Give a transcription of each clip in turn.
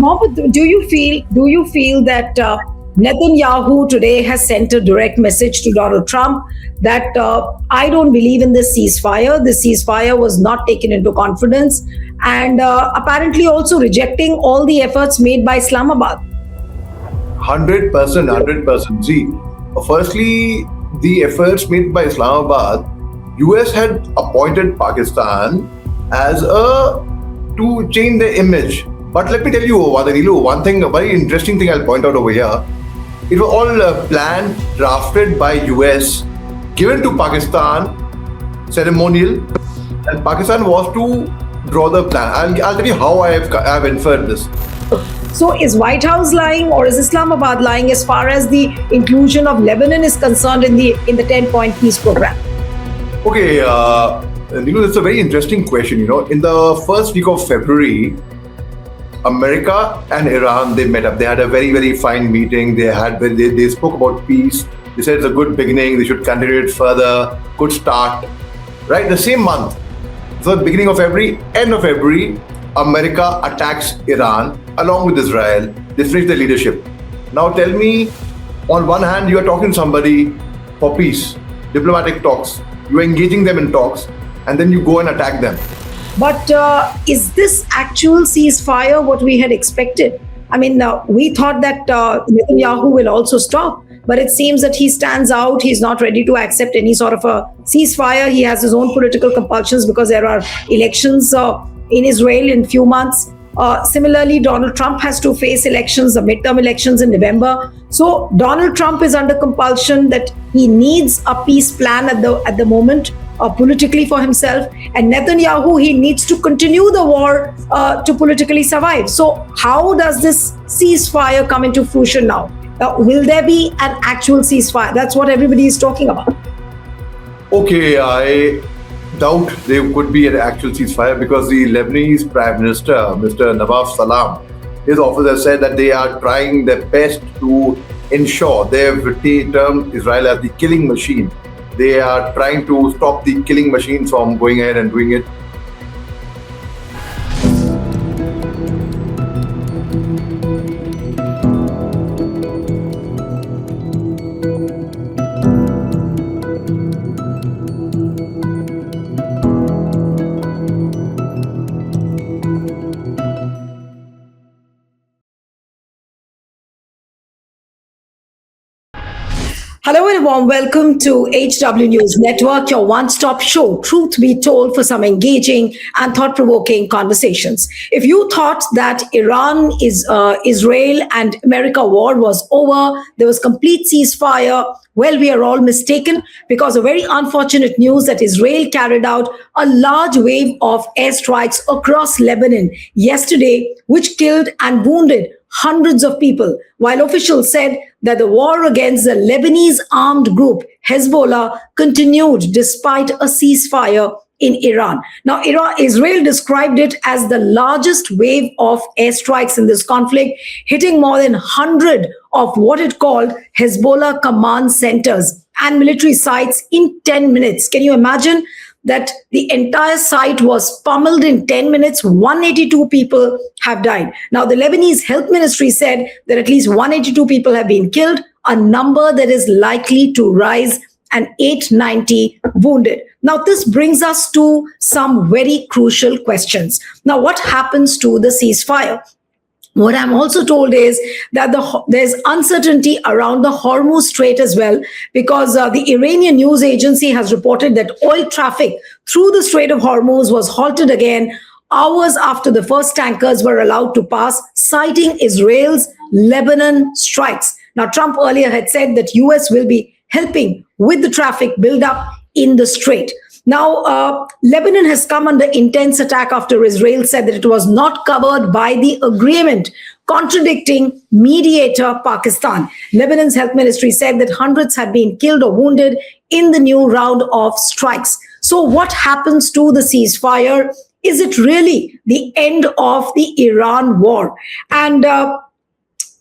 Mohammed, do you feel that Netanyahu today has sent a direct message to Donald Trump that I don't believe in this ceasefire. This ceasefire was not taken into confidence, and apparently also rejecting all the efforts made by Islamabad. 100%, 100%. See, firstly, the efforts made by Islamabad, US had appointed Pakistan as a to change their image. But let me tell you, Vadanilu, one thing, a very interesting thing I'll point out over here. It was all planned, drafted by US, given to Pakistan, ceremonial, and Pakistan was to draw the plan. I'll tell you how I have inferred this. So is White House lying or is Islamabad lying as far as the inclusion of Lebanon is concerned in the 10-point peace program? Okay, that's a very interesting question. In the first week of February, America and Iran, they met up. They had a very, very fine meeting. They spoke about peace. They said it's a good beginning. They should continue it further. Good start. Right, the same month. So, beginning of February, end of February, America attacks Iran along with Israel. They finish the leadership. Now tell me, on one hand, you are talking to somebody for peace, diplomatic talks. You are engaging them in talks, and then you go and attack them. But is this actual ceasefire what we had expected? I mean, we thought that Netanyahu will also stop, but it seems that he stands out. He's not ready to accept any sort of a ceasefire. He has his own political compulsions because there are elections in Israel in few months. Similarly, Donald Trump has to face elections, the midterm elections in November. So Donald Trump is under compulsion that he needs a peace plan at the moment politically for himself. And Netanyahu, he needs to continue the war to politically survive. So how does this ceasefire come into fruition now? Will there be an actual ceasefire? That's what everybody is talking about. Okay, I doubt there could be an actual ceasefire because the Lebanese Prime Minister, Mr. Nawaf Salam, his office has said that they are trying their best to ensure they have termed Israel as the killing machine. They are trying to stop the killing machine from going ahead and doing it. Hello and a warm welcome to HW News Network, your one-stop show, truth be told, for some engaging and thought-provoking conversations. If you thought that Israel and America war was over, there was complete ceasefire, well, we are all mistaken because of very unfortunate news that Israel carried out a large wave of airstrikes across Lebanon yesterday, which killed and wounded hundreds of people, while officials said that the war against the Lebanese armed group Hezbollah continued despite a ceasefire in Iran. Now, Israel described it as the largest wave of airstrikes in this conflict, hitting more than 100 of what it called Hezbollah command centers and military sites in 10 minutes. Can you imagine that the entire site was pummeled in 10 minutes? 182 people have died. Now, the Lebanese Health Ministry said that at least 182 people have been killed, a number that is likely to rise, and 890 wounded. Now, this brings us to some very crucial questions. Now, what happens to the ceasefire? What I'm also told is that there's uncertainty around the Hormuz Strait as well, because the Iranian news agency has reported that oil traffic through the Strait of Hormuz was halted again hours after the first tankers were allowed to pass, citing Israel's Lebanon strikes. Now, Trump earlier had said that US will be helping with the traffic buildup in the strait. Now, Lebanon has come under intense attack after Israel said that it was not covered by the agreement, contradicting mediator Pakistan. Lebanon's health ministry said that hundreds had been killed or wounded in the new round of strikes. So what happens to the ceasefire? Is it really the end of the Iran war? And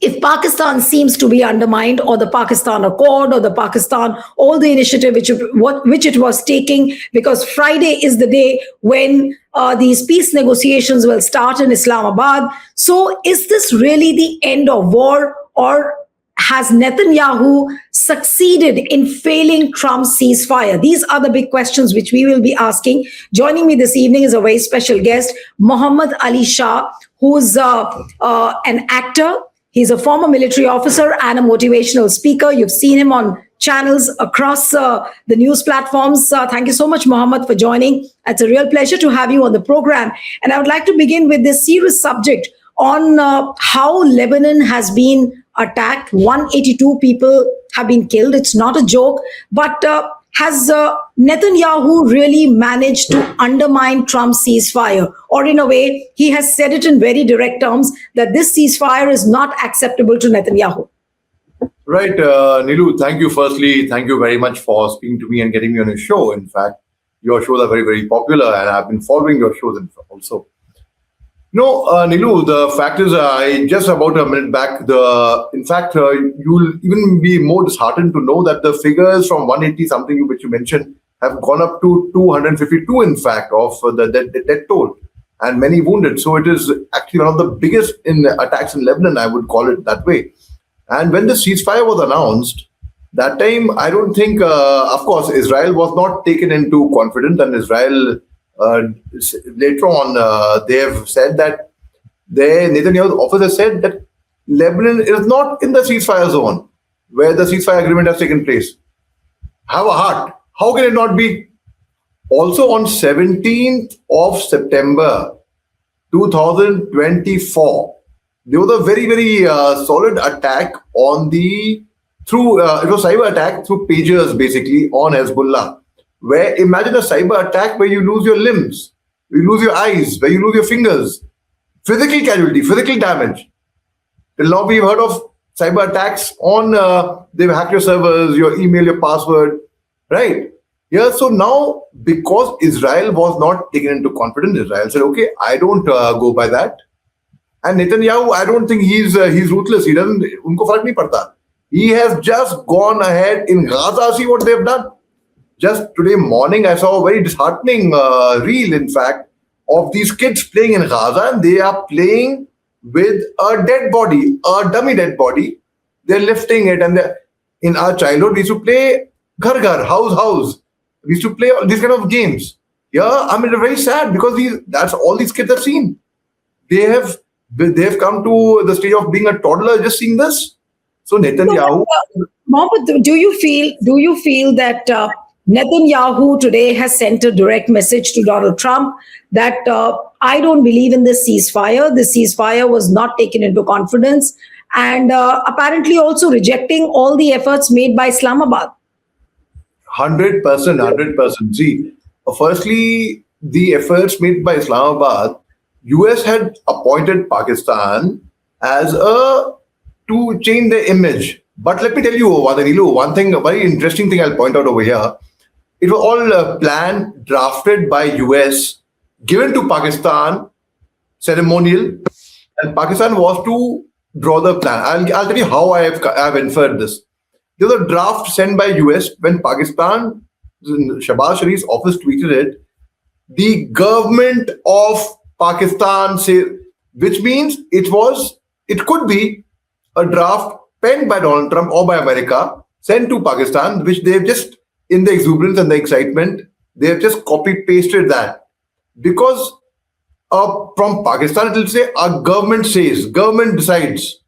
if Pakistan seems to be undermined, or the Pakistan Accord, or the Pakistan, all the initiative which it was taking, because Friday is the day when these peace negotiations will start in Islamabad. So, is this really the end of war, or has Netanyahu succeeded in failing Trump's ceasefire? These are the big questions which we will be asking. Joining me this evening is a very special guest, Muhammad Ali Shah, who's an actor. He's a former military officer and a motivational speaker. You've seen him on channels across the news platforms. Thank you so much, Muhammad, for joining. It's a real pleasure to have you on the program. And I would like to begin with this serious subject on how Lebanon has been attacked. 182 people have been killed. It's not a joke. But has Netanyahu really managed to undermine Trump's ceasefire? Or in a way, he has said it in very direct terms that this ceasefire is not acceptable to Netanyahu. Right, Nilu, thank you. Firstly, thank you very much for speaking to me and getting me on your show. In fact, your shows are very, very popular, and I've been following your shows also. No, Nilu, the fact is, I just about a minute back, in fact, you'll even be more disheartened to know that the figures from 180 something, which you mentioned, have gone up to 252, in fact, of the death toll, and many wounded. So it is actually one of the biggest attacks in Lebanon, I would call it that way. And when the ceasefire was announced, that time, I don't think, of course, Israel was not taken into confidence, and Israel later on, they have said that Netanyahu's office has said that Lebanon is not in the ceasefire zone where the ceasefire agreement has taken place. Have a heart. How can it not be? Also on 17th of September 2024, there was a very, very solid attack on it was cyber attack through pagers basically on Hezbollah. Where imagine a cyber attack where you lose your limbs, you lose your eyes, where you lose your fingers. Physical casualty, physical damage. Till now we've heard of cyber attacks on, they've hacked your servers, your email, your password, right? Yeah, so now because Israel was not taken into confidence, Israel said, okay, I don't go by that. And Netanyahu, I don't think he's ruthless. He doesn't, unko farak nahi padta. He has just gone ahead in Gaza, see what they've done. Just today morning, I saw a very disheartening reel, in fact, of these kids playing in Gaza, and they are playing with a dead body, a dummy dead body. They're lifting it, and in our childhood, we used to play Ghar Ghar, House. We used to play all these kind of games. Yeah, I mean, they're very sad because that's all these kids have seen. They have come to the stage of being a toddler just seeing this. So Netanyahu. Mohammed, do you feel that Netanyahu today has sent a direct message to Donald Trump that I don't believe in this ceasefire. This ceasefire was not taken into confidence, and apparently also rejecting all the efforts made by Islamabad? 100%. See, firstly, the efforts made by Islamabad, US had appointed Pakistan as to change their image. But let me tell you, one thing, a very interesting thing I'll point out over here. It was all planned, drafted by US, given to Pakistan, ceremonial, and Pakistan was to draw the plan. I'll tell you how I have inferred this. There was a draft sent by US when Pakistan, Shahbaz Sharif's office tweeted it. The government of Pakistan which means it could be a draft penned by Donald Trump or by America, sent to Pakistan, which they've just, in the exuberance and the excitement, they've just copy-pasted that. Because from Pakistan, it will say, our government says, government decides,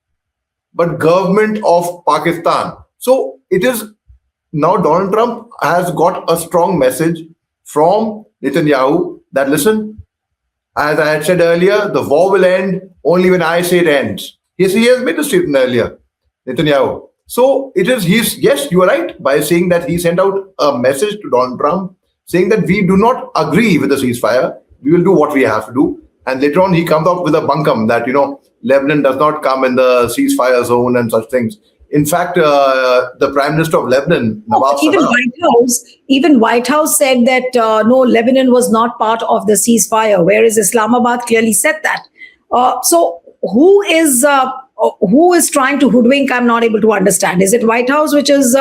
but government of Pakistan. So it is now Donald Trump has got a strong message from Netanyahu that, listen, as I had said earlier, the war will end only when I say it ends. Yes, he has made a statement earlier, Netanyahu. So it is, yes, you are right by saying that he sent out a message to Donald Trump saying that we do not agree with the ceasefire. We will do what we have to do. And later on, he comes out with a bunkum that, Lebanon does not come in the ceasefire zone and such things. In fact, the Prime Minister of Lebanon, Nawaf even White House said that no, Lebanon was not part of the ceasefire, whereas Islamabad clearly said that. So who is who is trying to hoodwink? I'm not able to understand. Is it White House which is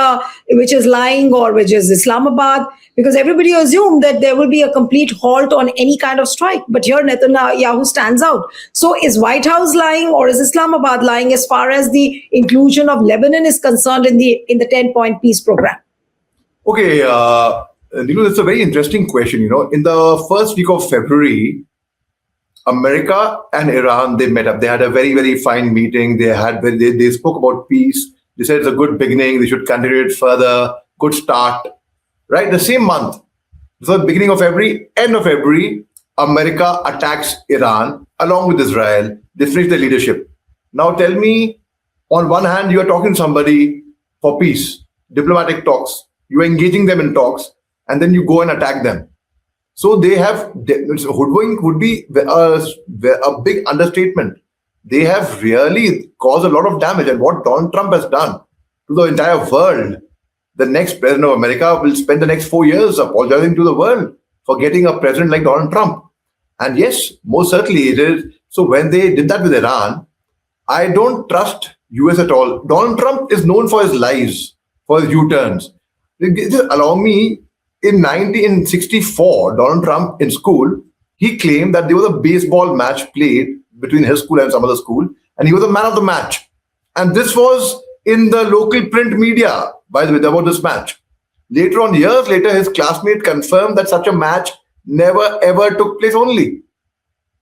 lying, or which is Islamabad? Because everybody assumed that there will be a complete halt on any kind of strike, but here Netanyahu stands out. So is White House lying, or is Islamabad lying as far as the inclusion of Lebanon is concerned in the 10-point peace program? Okay, that's a very interesting question. In the first week of February, America and Iran, they met up. They had a very, very fine meeting. They spoke about peace. They said it's a good beginning. They should continue it further. Good start. Right? The same month. So beginning of February, end of February, America attacks Iran along with Israel. They finish the leadership. Now tell me, on one hand, you are talking to somebody for peace, diplomatic talks. You are engaging them in talks, and then you go and attack them. So they have, hoodwink would be a big understatement. They have really caused a lot of damage. And what Donald Trump has done to the entire world, the next president of America will spend the next 4 years apologizing to the world for getting a president like Donald Trump. And yes, most certainly it is. So when they did that with Iran, I don't trust US at all. Donald Trump is known for his lies, for his U-turns. Just allow me, in 1964, Donald Trump in school, he claimed that there was a baseball match played between his school and some other school, and he was the man of the match. And this was in the local print media, by the way, about this match. Later on, years later, his classmate confirmed that such a match never ever took place only.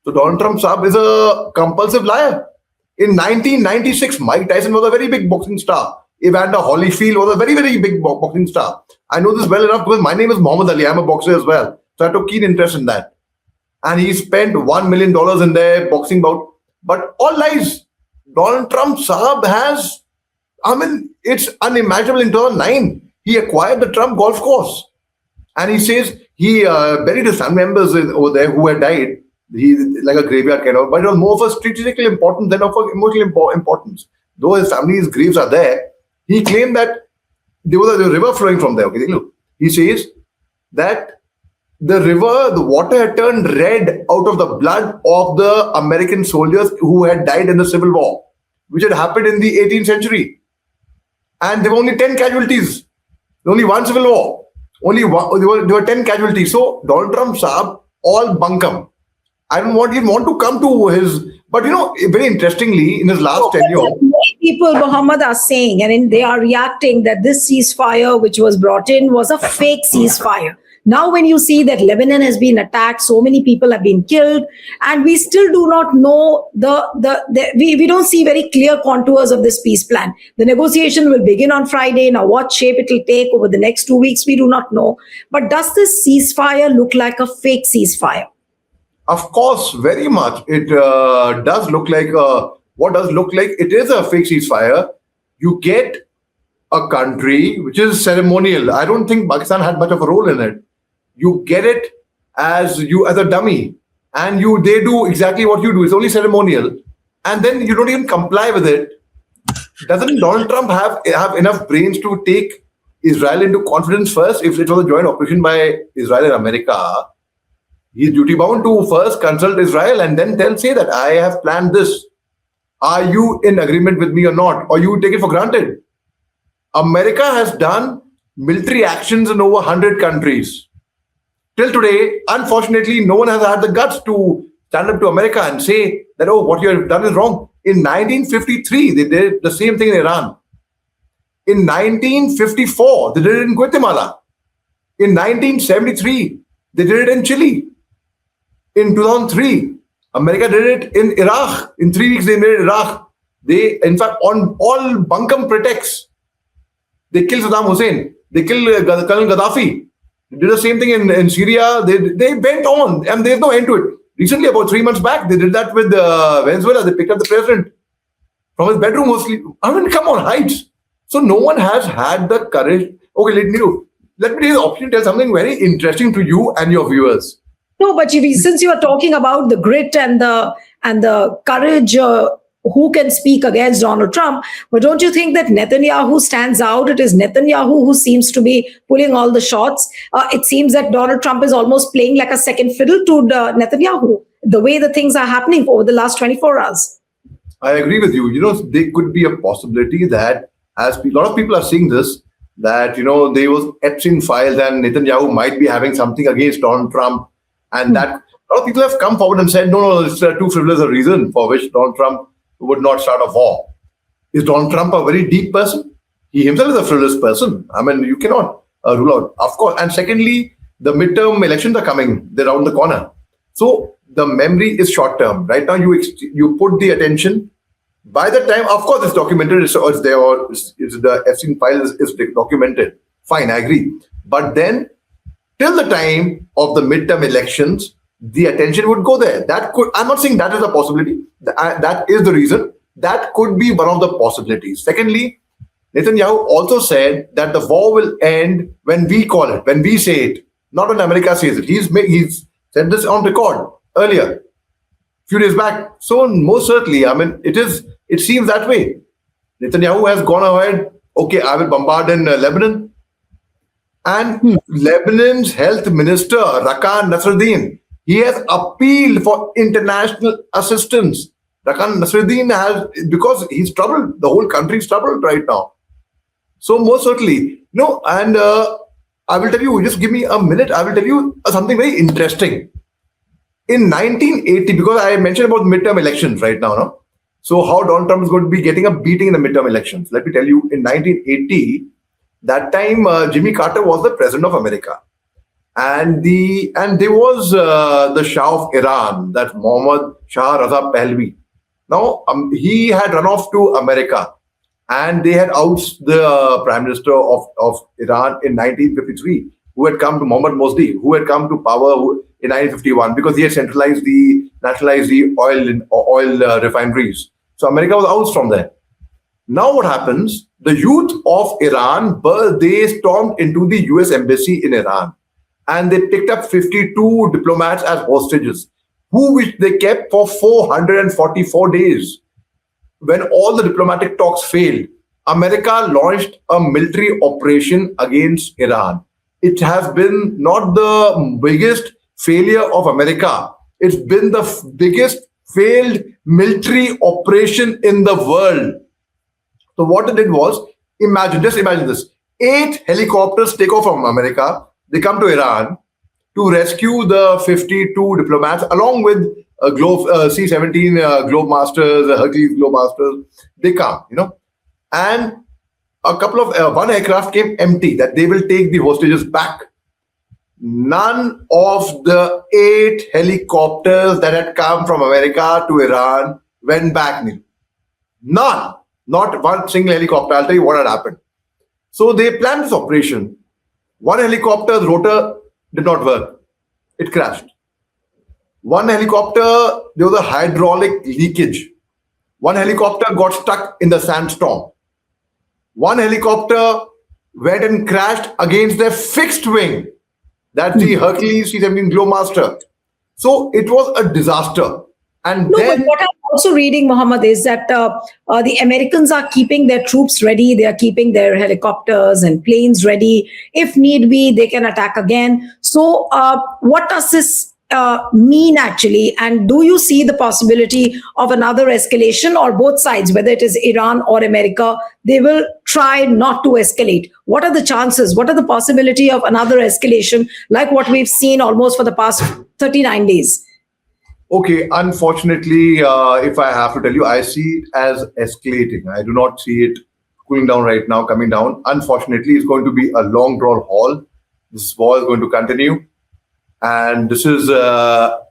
So Donald Trump Saab is a compulsive liar. In 1996, Mike Tyson was a very big boxing star. Evander Holyfield was a very, very big boxing star. I know this well enough because my name is Muhammad Ali. I'm a boxer as well. So I took keen interest in that. And he spent $1 million in their boxing bout. But all lies. Donald Trump Saab has, it's unimaginable. In 2009, he acquired the Trump golf course. And he says he buried his family members over there who had died. He like a graveyard kind of, but it was more of a strategical importance than of emotional importance. Though his family's graves are there, he claimed that there was a river flowing from there. Okay, look, he says that the river, the water had turned red out of the blood of the American soldiers who had died in the Civil War, which had happened in the 18th century. And there were only 10 casualties. Only one Civil War. Only one, there were 10 casualties. So Donald Trump Saab, all bunkum. I don't even want to come to his, but very interestingly, in his last tenure, many people, Muhammad, are saying, and they are reacting that this ceasefire, which was brought in, was a fake ceasefire. Now, when you see that Lebanon has been attacked, so many people have been killed, and we still do not know we don't see very clear contours of this peace plan. The negotiation will begin on Friday. Now, what shape it will take over the next 2 weeks, we do not know. But does this ceasefire look like a fake ceasefire? of course, very much. It does look like what does look like it is a fake ceasefire. You get a country which is ceremonial. I don't think Pakistan had much of a role in it. You get it as a dummy, and they do exactly what you do. It's only ceremonial, and then you don't even comply with it. Doesn't Donald Trump have enough brains to take Israel into confidence first? If it was a joint operation by Israel and America, he's duty bound to first consult Israel and then say that I have planned this. Are you in agreement with me or not? Or you take it for granted? America has done military actions in over 100 countries. Till today, unfortunately, no one has had the guts to stand up to America and say that, oh, what you have done is wrong. In 1953, they did the same thing in Iran. In 1954, they did it in Guatemala. In 1973, they did it in Chile. In 2003, America did it in Iraq. In 3 weeks, they made it Iraq. They, in fact, on all bunkum pretexts, they killed Saddam Hussein. They killed Colonel Gaddafi. They did the same thing in Syria. They went on, and there's no end to it. Recently, about 3 months back, they did that with Venezuela. They picked up the president from his bedroom mostly. I mean, come on, heights. So no one has had the courage. Okay, let me take the opportunity to tell something very interesting to you and your viewers. No, but since you are talking about the grit and the courage, who can speak against Donald Trump? But don't you think that Netanyahu stands out? It is Netanyahu who seems to be pulling all the shots. It seems that Donald Trump is almost playing like a second fiddle to Netanyahu, the way the things are happening over the last 24 hours. I agree with you. There could be a possibility that, as a lot of people are seeing this, that there was Epstein files and Netanyahu might be having something against Donald Trump, and that a lot of people have come forward and said, no, no, it's too frivolous a reason for which Donald Trump would not start a war. Is Donald Trump a very deep person? He himself is a frivolous person. I mean, you cannot rule out, of course. And secondly, the midterm elections are coming; they're around the corner. So the memory is short term. Right now, you put the attention. By the time, of course, it's documented, it's there, or it's the Epstein file is documented. Fine, I agree. But then, till the time of the midterm elections, the attention would go there. That could, I'm not saying that is a possibility. That is the reason. That could be one of the possibilities. Secondly, Netanyahu also said that the war will end when we call it, when we say it, not when America says it. He's said this on record earlier, few days back. So most certainly, I mean, it seems that way. Netanyahu has gone ahead. Okay, I will bombard in Lebanon, and Lebanon's health minister Rakan Nasruddin, he has appealed for international assistance. Rakan Nasruddin has, because he's troubled. The whole country is troubled right now. So most certainly, no. And I will tell you. Just give me a minute. I will tell you something very interesting. In 1980, because I mentioned about midterm elections right now, no? So how Donald Trump is going to be getting a beating in the midterm elections? Let me tell you, in 1980, that time Jimmy Carter was the president of America, and there was the Shah of Iran, that Mohammad Shah Raza Pahlavi. Now he had run off to America, and they had ousted the prime minister of Iran in 1953, who had come to Mohammad Mosdi, who had come to power in 1951 because he had nationalized the oil refineries. So America was out from there. Now what happens? The youth of Iran, they stormed into the US embassy in Iran, and they picked up 52 diplomats as hostages, which they kept for 444 days. When all the diplomatic talks failed, America launched a military operation against Iran. It has been not the biggest failure of America. It's been the biggest failed military operation in the world. So what it did was, just imagine this. 8 helicopters take off from America. They come to Iran to rescue the 52 diplomats, along with C-17 Globemasters, Hercules Globemasters. They come, and a couple of one aircraft came empty, that they will take the hostages back. None of the 8 helicopters that had come from America to Iran went back, Neil. None. Not one single helicopter. I'll tell you what had happened. So they planned this operation. One helicopter's rotor did not work. It crashed. One helicopter, there was a hydraulic leakage. One helicopter got stuck in the sandstorm. One helicopter went and crashed against their fixed wing. That's the Hercules C-17 Globemaster. So it was a disaster. And No, then, but what I'm also reading, Mohammed, is that the Americans are keeping their troops ready. They are keeping their helicopters and planes ready. If need be, they can attack again. So what does this mean actually? And do you see the possibility of another escalation, or both sides, whether it is Iran or America, they will try not to escalate? What are the chances? What are the possibility of another escalation like what we've seen almost for the past 39 days? okay, unfortunately, if I have to tell you, I see it as escalating. I do not see it cooling down right now, coming down. Unfortunately, it's going to be a long drawn haul. This war is going to continue. And this is,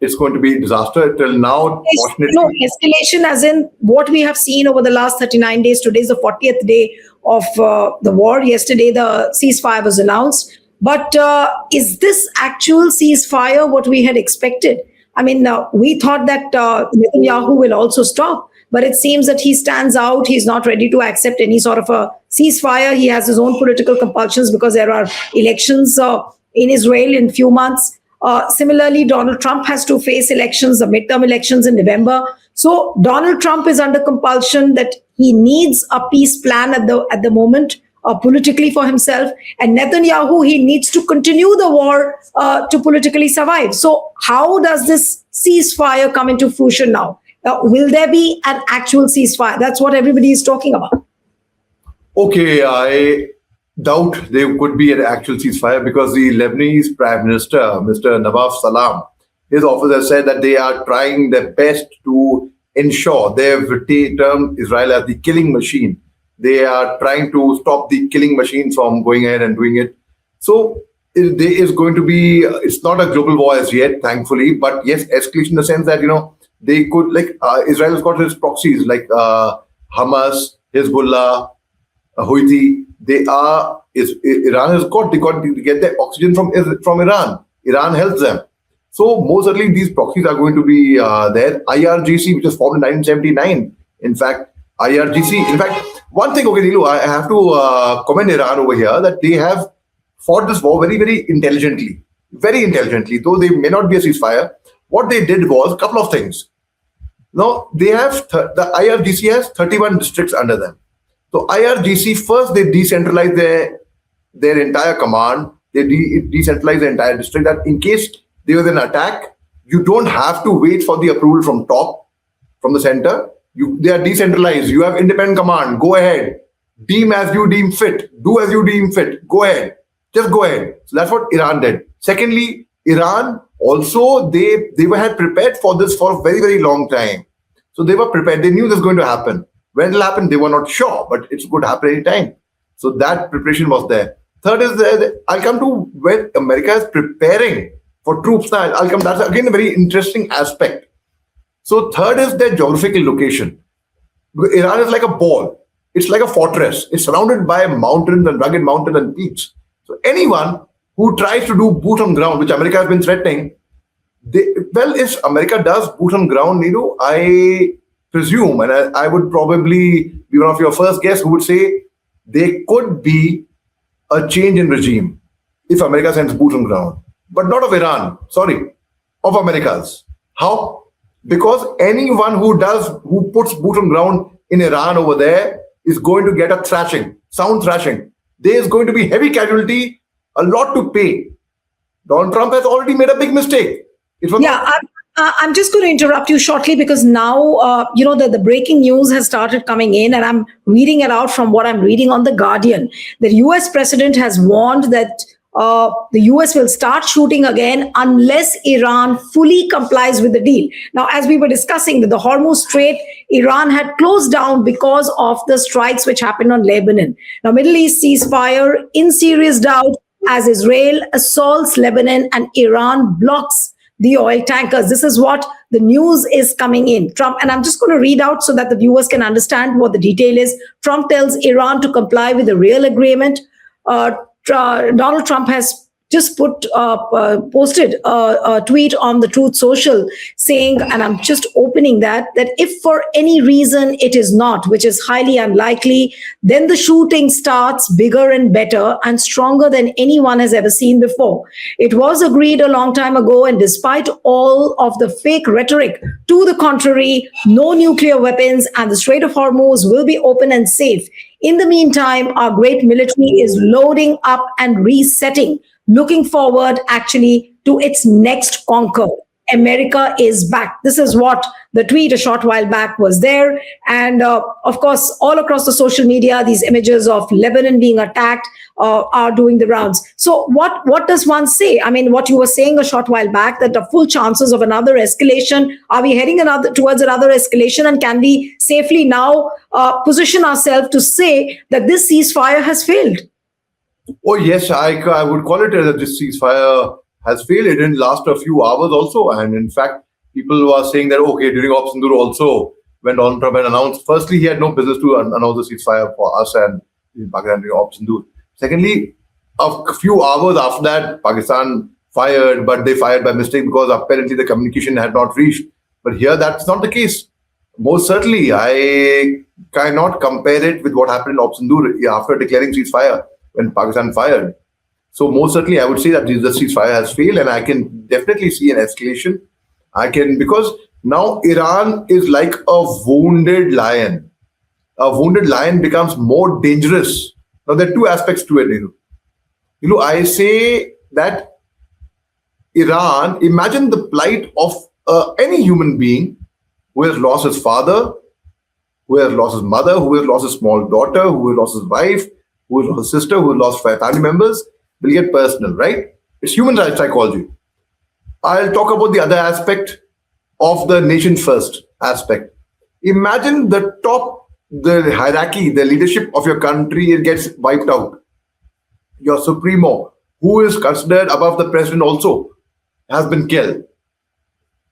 it's going to be a disaster. Till now, fortunately. No, escalation as in what we have seen over the last 39 days. Today is the 40th day of the war. Yesterday, the ceasefire was announced. But is this actual ceasefire what we had expected? I mean, we thought that Netanyahu will also stop, but it seems that he stands out. He's not ready to accept any sort of a ceasefire. He has his own political compulsions because there are elections in Israel in few months. Similarly, Donald Trump has to face elections, the midterm elections in November. So Donald Trump is under compulsion that he needs a peace plan at the moment. Politically for himself, and Netanyahu, he needs to continue the war to politically survive. So how does this ceasefire come into fruition now? Will there be an actual ceasefire? That's what everybody is talking about. Okay, I doubt there could be an actual ceasefire because the Lebanese Prime Minister, Mr. Nawaf Salam, his office has said that they are trying their best to ensure they've termed Israel as the killing machine. They are trying to stop the killing machine from going ahead and doing it. So there is going to be, it's not a global war as yet, thankfully, but yes, escalation in the sense that, they could, like, Israel has got its proxies like Hamas, Hezbollah, Houthi. Iran has got to get their oxygen from Iran. Iran helps them. So most certainly these proxies are going to be there. IRGC, which was formed in 1979. In fact, IRGC. In fact, one thing, okay, Nilu, I have to commend Iran over here that they have fought this war very, very intelligently. Very intelligently. Though they may not be a ceasefire, what they did was a couple of things. Now, they have the IRGC has 31 districts under them. So IRGC, first they decentralize their entire command. They decentralize the entire district. That in case there was an attack, you don't have to wait for the approval from top, from the center. They are decentralized. You have independent command. Go ahead. Deem as you deem fit. Do as you deem fit. Go ahead. Just go ahead. So that's what Iran did. Secondly, Iran also, they had prepared for this for a very, very long time. So they were prepared. They knew this was going to happen. When it will happen, they were not sure, but it's going to happen anytime. So that preparation was there. Third is, I'll come to where America is preparing for troops now. I'll come. That's again a very interesting aspect. So third is their geographical location. Iran is like a ball. It's like a fortress. It's surrounded by mountains and rugged mountains and peaks. So anyone who tries to do boot on ground, which America has been threatening, if America does boot on ground, I presume, and I would probably be one of your first guests who would say there could be a change in regime if America sends boot on ground, but not of Iran, sorry, of America's. How? Because anyone who puts boot on ground in Iran over there is going to get a thrashing, sound thrashing. There is going to be heavy casualty, a lot to pay. Donald Trump has already made a big mistake. I'm just going to interrupt you shortly because now, the breaking news has started coming in, and I'm reading it out from what I'm reading on The Guardian. The US president has warned that the US will start shooting again unless Iran fully complies with the deal. Now, as we were discussing, the Hormuz Strait, Iran had closed down because of the strikes which happened on Lebanon. Now, Middle East ceasefire in serious doubt as Israel assaults Lebanon and Iran blocks the oil tankers. This is what the news is coming in. Trump, and I'm just going to read out so that the viewers can understand what the detail is. Trump tells Iran to comply with the real agreement. Donald Trump has just posted a tweet on the Truth Social saying, and I'm just opening that if for any reason it is not, which is highly unlikely, then the shooting starts bigger and better and stronger than anyone has ever seen before. It was agreed a long time ago, and despite all of the fake rhetoric to the contrary, no nuclear weapons and the Strait of Hormuz will be open and safe. In the meantime, our great military is loading up and resetting, looking forward actually to its next conquer. America is back. This is what the tweet a short while back was there. And of course, all across the social media, these images of Lebanon being attacked are doing the rounds. So what does one say? I mean, what you were saying a short while back, that the full chances of another escalation, are we heading towards another escalation? And can we safely now position ourselves to say that this ceasefire has failed? Oh, yes, I would call it that this ceasefire has failed. It didn't last a few hours also. And in fact, people were saying that, okay, during Op Sindoor also, when Donald Trump had announced, firstly, he had no business to announce the ceasefire for us and Pakistan during Op Sindoor. Secondly, a few hours after that, Pakistan fired, but they fired by mistake because apparently the communication had not reached. But here, that's not the case. Most certainly, I cannot compare it with what happened in Op Sindoor after declaring ceasefire when Pakistan fired. So most certainly, I would say that the ceasefire has failed, and I can definitely see an escalation. Because now Iran is like a wounded lion. A wounded lion becomes more dangerous. Now there are two aspects to it. I say that Iran, imagine the plight of any human being who has lost his father, who has lost his mother, who has lost his small daughter, who has lost his wife, who has lost his sister, who has lost five family members, will get personal, right? It's human rights psychology. I'll talk about the other aspect of the nation first aspect. Imagine the hierarchy, the leadership of your country, it gets wiped out. Your supremo, who is considered above the president also, has been killed.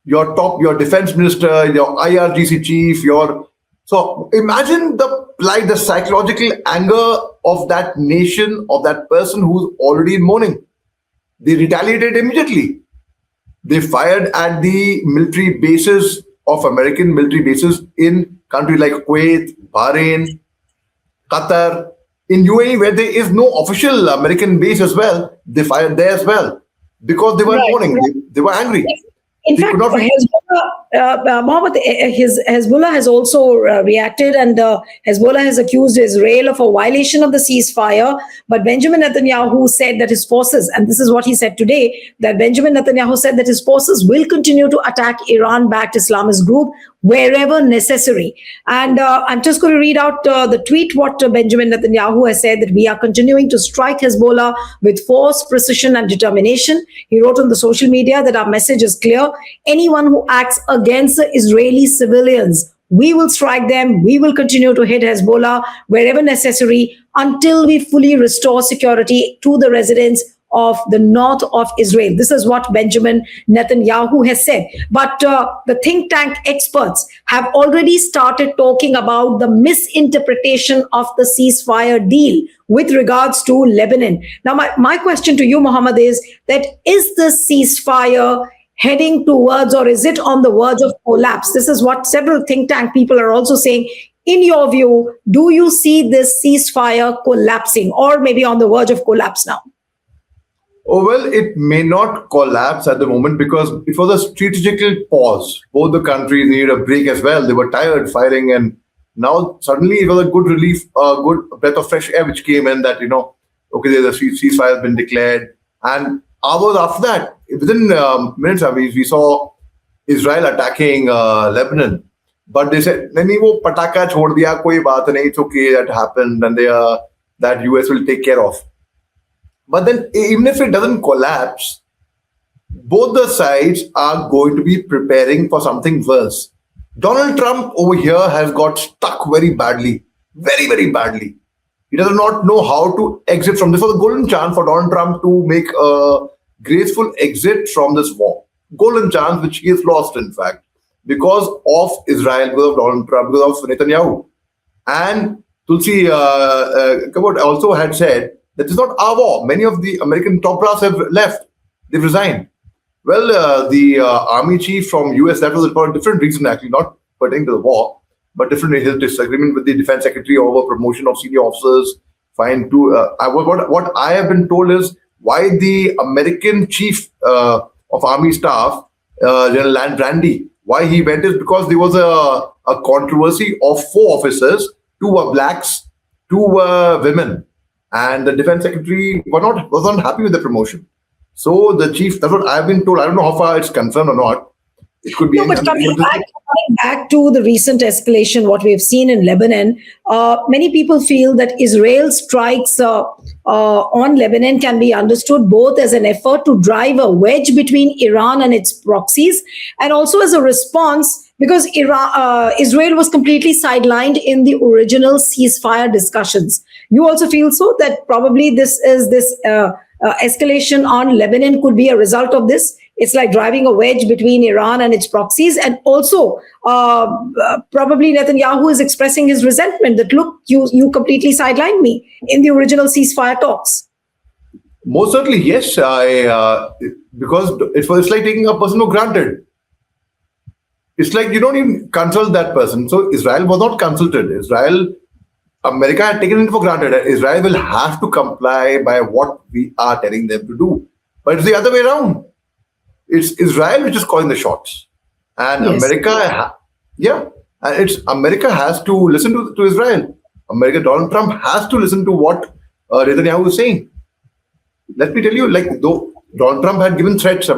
Your defense minister, your IRGC chief, your so imagine the plight, the psychological anger of that nation, of that person who's already in mourning. They retaliated immediately. They fired at the military bases of American military bases in countries like Kuwait, Bahrain, Qatar, in UAE, where there is no official American base as well. They fired there as well because they were Right. mourning. They were angry. In They could fact, not. Mohammed, Hezbollah has also reacted, and Hezbollah has accused Israel of a violation of the ceasefire. But Benjamin Netanyahu said that his forces, and this is what he said today, that Benjamin Netanyahu said that his forces will continue to attack Iran-backed Islamist group wherever necessary. And I'm just going to read out the tweet what Benjamin Netanyahu has said, that we are continuing to strike Hezbollah with force, precision, and determination. He wrote on the social media that our message is clear. Anyone who acts against the Israeli civilians, we will strike them. We will continue to hit Hezbollah wherever necessary until we fully restore security to the residents of the north of Israel. This is what Benjamin Netanyahu has said. But the think tank experts have already started talking about the misinterpretation of the ceasefire deal with regards to Lebanon. Now, my question to you, Mohammed, is the ceasefire heading towards, or is it on the verge of collapse? This is what several think tank people are also saying. In your view, do you see this ceasefire collapsing, or maybe on the verge of collapse now? Oh, well, it may not collapse at the moment because it was a strategical pause. Both the countries needed a break as well. They were tired fighting, and now suddenly it was a good relief, a good breath of fresh air which came in that, okay, there's a ceasefire has been declared. And hours after that, within minutes, I mean, we saw Israel attacking Lebanon. But they said, नहीं वो पटाखा छोड़ दिया, कोई बात नहीं, it's okay, that happened, and that US will take care of. But then, even if it doesn't collapse, both the sides are going to be preparing for something worse. Donald Trump over here has got stuck very badly, very, very badly. He does not know how to exit from this. Was a golden chance for Donald Trump to make a graceful exit from this war. Golden chance which he has lost, in fact, because of Israel, because of Donald Trump, because of Netanyahu. And Tulsi Gabbard also had said that it's not our war. Many of the American top brass have left. They've resigned. Well, the army chief from US, that was for a different reason, actually, not pertaining to the war, but different his disagreement with the defense secretary over promotion of senior officers. Fine. What I have been told is why the American chief of army staff, General Land Brandy, why he went is because there was a controversy of 4 officers. 2 were blacks, 2 were women. And the defense secretary was not happy with the promotion. So the chief, that's what I've been told. I don't know how far it's confirmed or not. It could be. No, but coming back to the recent escalation, what we have seen in Lebanon, many people feel that Israel's strikes on Lebanon can be understood both as an effort to drive a wedge between Iran and its proxies, and also as a response because Israel was completely sidelined in the original ceasefire discussions. You also feel so that probably this escalation on Lebanon could be a result of this. It's like driving a wedge between Iran and its proxies. And also, probably Netanyahu is expressing his resentment that, look, you completely sidelined me in the original ceasefire talks. Most certainly, yes. Because it's like taking a person for granted. It's like you don't even consult that person. So Israel was not consulted. America had taken it for granted. Israel will have to comply by what we are telling them to do. But it's the other way around. It's Israel which is calling the shots. And yes. America has to listen to Israel. Donald Trump has to listen to what Netanyahu is saying. Let me tell you, though Donald Trump had given threats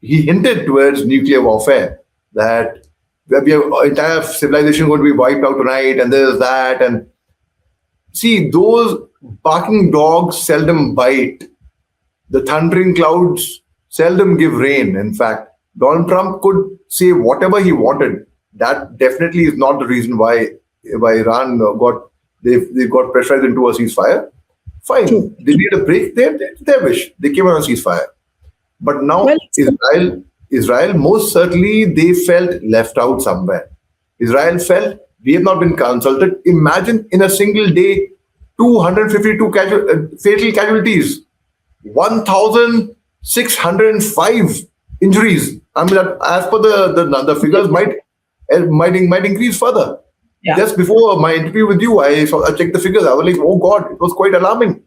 he hinted towards nuclear warfare, that entire civilization going to be wiped out tonight, and there's that. And see, those barking dogs seldom bite. The thundering clouds seldom give rain. In fact, Donald Trump could say whatever he wanted. That definitely is not the reason why Iran they got pressurized into a ceasefire. Fine, True. they need a break. Their wish. They came on a ceasefire. But now Well, Israel most certainly they felt left out somewhere. Israel felt we have not been consulted. Imagine in a single day, 252 fatal casualties, 1,605 injuries. I mean, as per the figures might increase further. yeah. Just before my interview with you, I checked the figures. I was like, oh God, it was quite alarming. It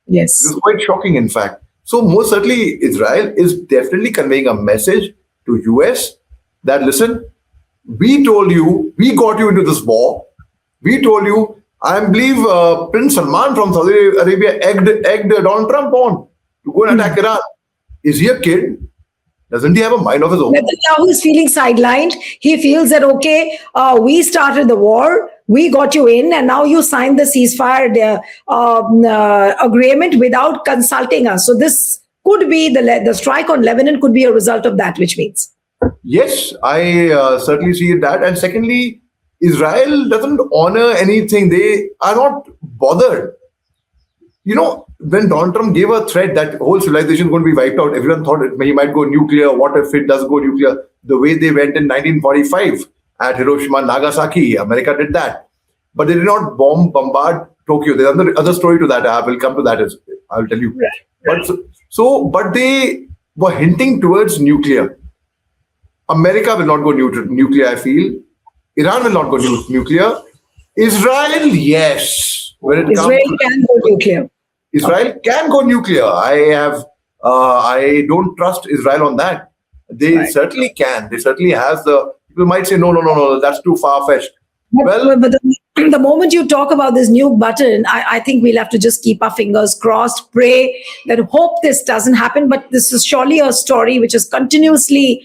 Yes. was quite shocking, in fact. So most certainly, Israel is definitely conveying a message to US that listen, we told you, we got you into this war. We told you. I believe Prince Salman from Saudi Arabia egged Donald Trump on to go and attack Iran. Is he a kid? Doesn't he have a mind of his own? Netanyahu is feeling sidelined. He feels that, okay, we started the war, we got you in, and now you signed the ceasefire agreement without consulting us. So this could be the strike on Lebanon could be a result of that, which means. Yes, I certainly see that. And secondly, Israel doesn't honor anything. They are not bothered. You know, when Donald Trump gave a threat that whole civilization is going to be wiped out, everyone thought he might go nuclear. What if it does go nuclear? The way they went in 1945 at Hiroshima and Nagasaki, America did that. But they did not bombard Tokyo. There's another story to that. I will come to that. I'll tell you. Right. But they were hinting towards nuclear. America will not go nuclear, I feel. Iran will not go nuclear. Israel, yes. When it Israel comes to can go nuclear. Israel can go nuclear. I don't trust Israel on that. They Right. certainly can. They certainly has the. People might say no. That's too far fetched. Well, But the moment you talk about this new button, I think we'll have to just keep our fingers crossed, pray that hope this doesn't happen. But this is surely a story which is continuously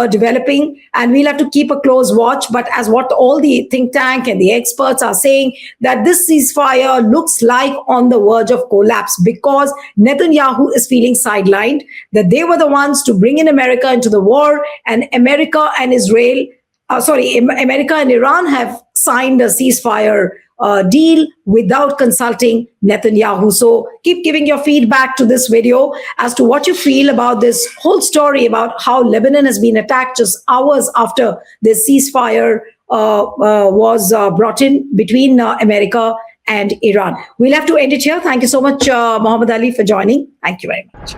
developing, and we'll have to keep a close watch. But as what all the think tank and the experts are saying, that this ceasefire looks like on the verge of collapse because Netanyahu is feeling sidelined, that they were the ones to bring in America into the war, and America and Israel. America and Iran have signed a ceasefire deal without consulting Netanyahu. So keep giving your feedback to this video as to what you feel about this whole story about how Lebanon has been attacked just hours after this ceasefire was brought in between America and Iran. We'll have to end it here. Thank you so much, Mohammed Ali, for joining. Thank you very much.